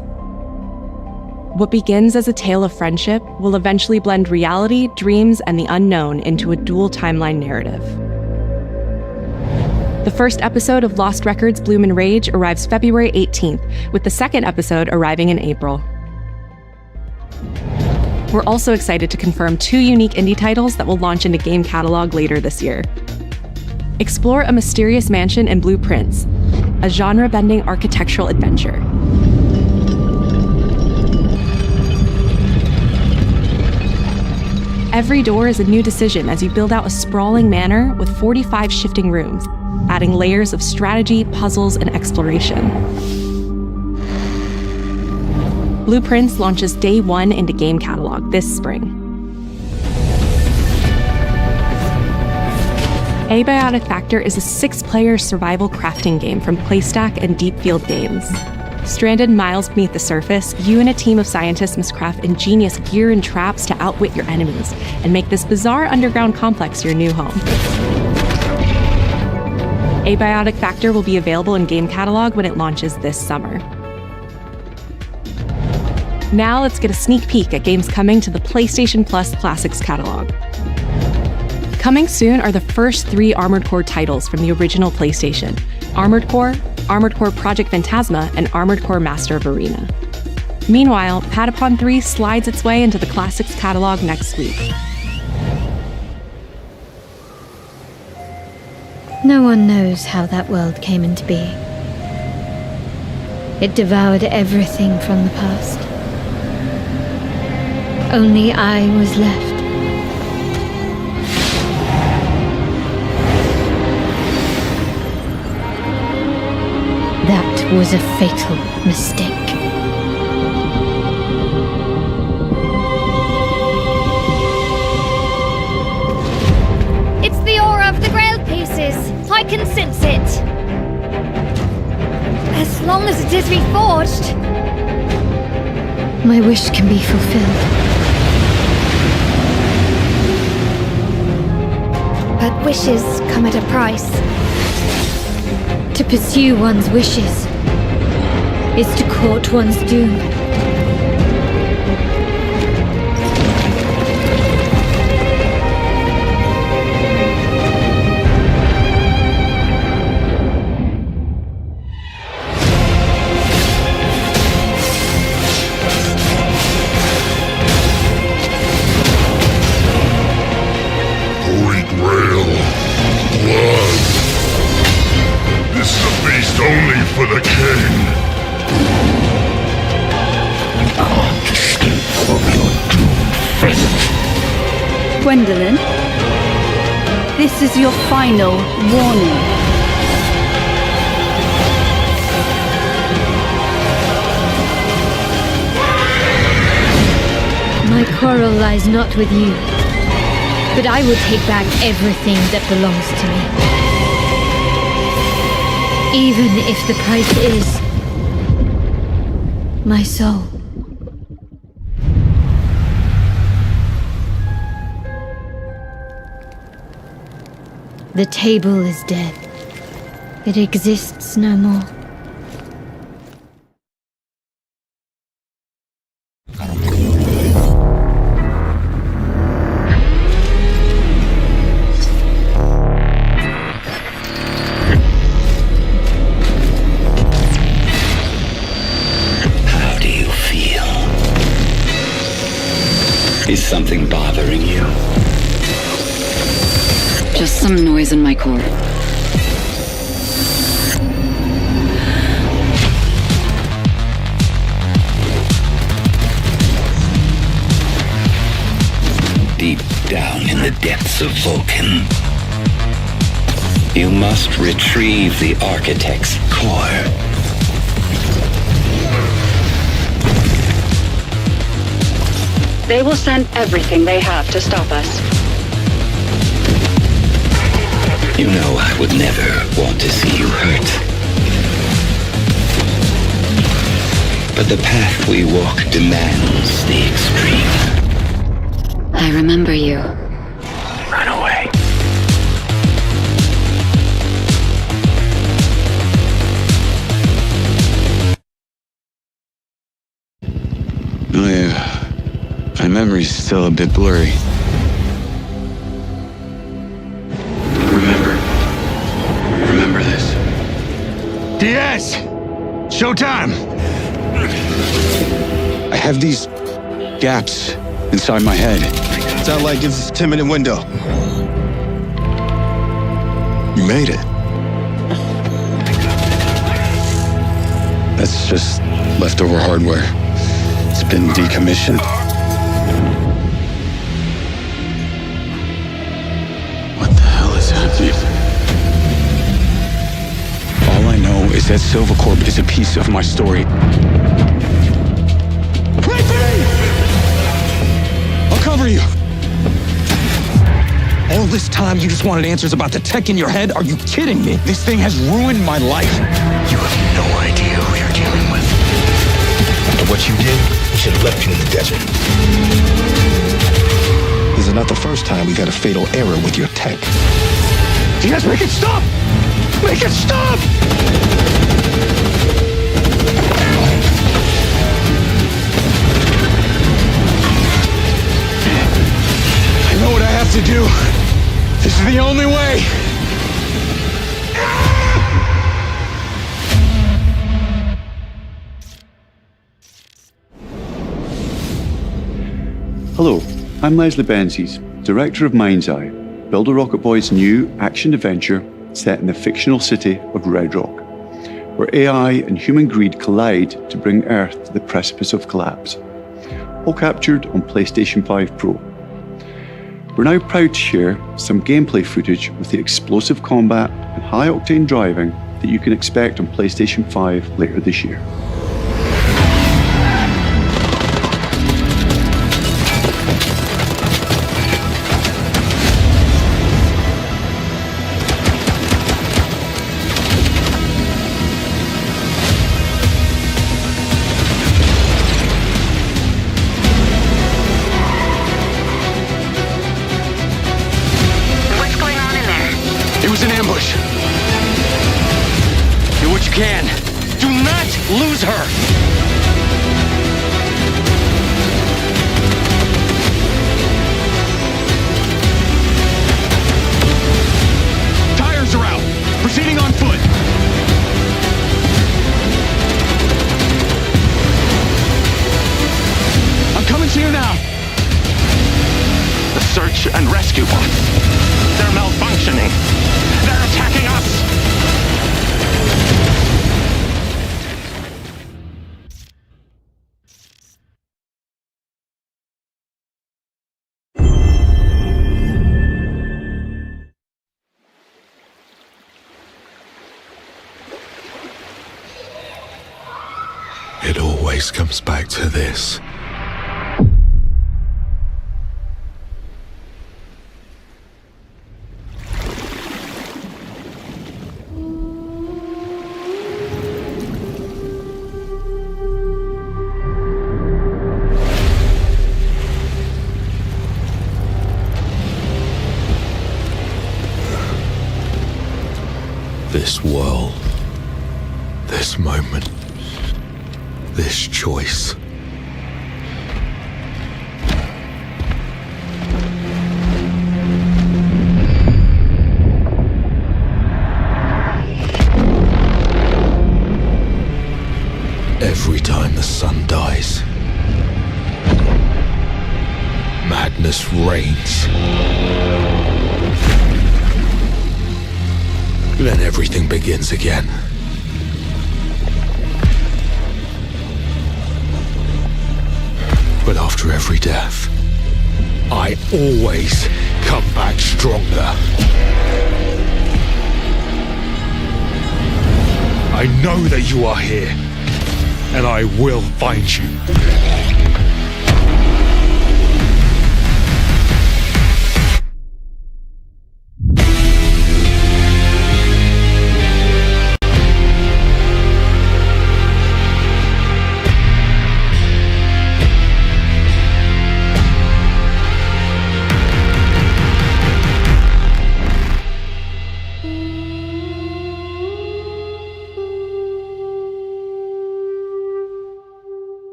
What begins as a tale of friendship will eventually blend reality, dreams, and the unknown into a dual timeline narrative. The first episode of Lost Records Bloom and Rage arrives February 18th, with the second episode arriving in April. We're also excited to confirm 2 unique indie titles that will launch into game catalog later this year. Explore a mysterious mansion in Blueprints, a genre-bending architectural adventure. Every door is a new decision as you build out a sprawling manor with 45 shifting rooms, adding layers of strategy, puzzles, and exploration. Blueprints launches day 1 into game catalog this spring. Abiotic Factor is a 6-player survival crafting game from Playstack and Deep Field Games. Stranded miles beneath the surface, you and a team of scientists must craft ingenious gear and traps to outwit your enemies and make this bizarre underground complex your new home. Abiotic Factor will be available in game catalog when it launches this summer. Now let's get a sneak peek at games coming to the PlayStation Plus Classics catalog. Coming soon are the first 3 Armored Core titles from the original PlayStation: Armored Core Project Phantasma, and Armored Core Master of Arena. Meanwhile, Patapon 3 slides its way into the Classics catalog next week. No one knows how that world came into being. It devoured everything from the past. Only I was left. That was a fatal mistake. It's the aura of the Grail pieces. I can sense it. As long as it is reforged, my wish can be fulfilled. But wishes come at a price. To pursue one's wishes is to court one's doom. Holy Grail. Blood. This is a feast only for the king. Gwendolyn, this is your final warning. My quarrel lies not with you, but I will take back everything that belongs to me. Even if the price is my soul. The table is dead. It exists no more. How do you feel? Is something bothering you? Just some noise in my core. Deep down in the depths of Vulcan, you must retrieve the Architect's core. They will send everything they have to stop us. You know I would never want to see you hurt. But the path we walk demands the extreme. I remember you. Run away. My memory's still a bit blurry. Remember this. Diaz! Showtime! I have these gaps inside my head. Satellite gives us a 10-minute window. You made it. That's just leftover hardware. It's been decommissioned. What the hell is happening? All I know is that Silvercorp is a piece of my story. Wait for me! I'll cover you. All this time you just wanted answers about the tech in your head? Are you kidding me? This thing has ruined my life. You have no idea who you're dealing with. After what you did, we should have left you in the desert. This is not the first time we've had a fatal error with your tech. Diaz, make it stop! Make it stop! I know what I have to do. This is the only way. Hello, I'm Leslie Benzies, director of Mind's Eye, Build a Rocket Boy's new action-adventure set in the fictional city of Red Rock, where AI and human greed collide to bring Earth to the precipice of collapse. All captured on PlayStation 5 Pro. We're now proud to share some gameplay footage with the explosive combat and high-octane driving that you can expect on PlayStation 5 later this year. It was an ambush. Do what you can. Do not lose her! Tires are out. Proceeding on foot. I'm coming to you now. The search and rescue bots. They're malfunctioning. They're attacking us. It always comes back to this. This world, this moment, this choice. Every time the sun dies, madness reigns. Then everything begins again. But after every death, I always come back stronger. I know that you are here, and I will find you.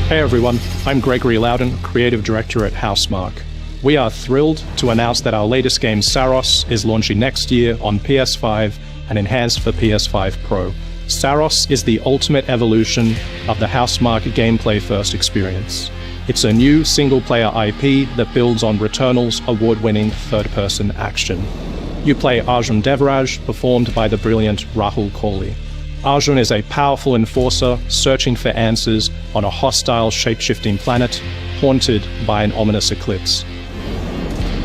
Hey everyone, I'm Gregory Loudon, Creative Director at Housemarque. We are thrilled to announce that our latest game, Saros, is launching next year on PS5 and enhanced for PS5 Pro. Saros is the ultimate evolution of the Housemarque gameplay-first experience. It's a new single-player IP that builds on Returnal's award-winning third-person action. You play Arjun Devraj, performed by the brilliant Rahul Kohli. Arjun is a powerful enforcer searching for answers on a hostile shape-shifting planet haunted by an ominous eclipse.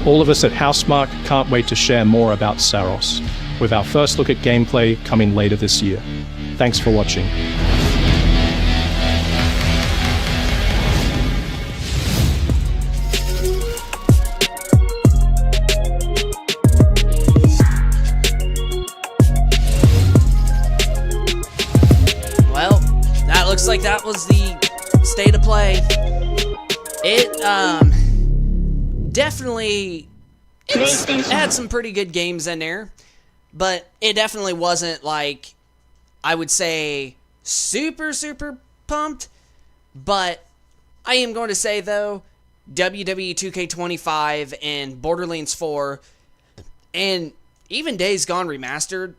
All of us at Housemarque can't wait to share more about Saros, with our first look at gameplay coming later this year. Thanks for watching. Looks like that was the state of play. It definitely it had some pretty good games in there, but it definitely wasn't like, I would say, super pumped. But I am going to say though, WWE 2K25 and Borderlands 4 and even Days Gone Remastered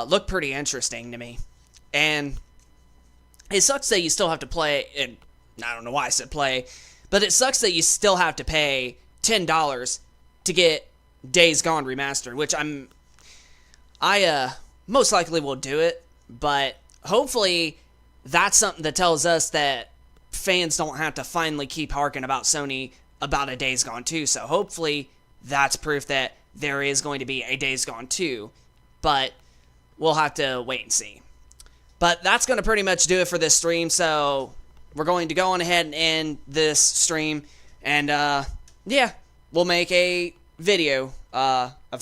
look pretty interesting to me. And it sucks that you still have to play, and I don't know why I said play, but it sucks that you still have to pay $10 to get Days Gone Remastered, which I most likely will do it, but hopefully that's something that tells us that fans don't have to finally keep harking about Sony about a Days Gone 2, so hopefully that's proof that there is going to be a Days Gone 2, but we'll have to wait and see. But that's going to pretty much do it for this stream, so we're going to go on ahead and end this stream, and yeah, we'll make a video of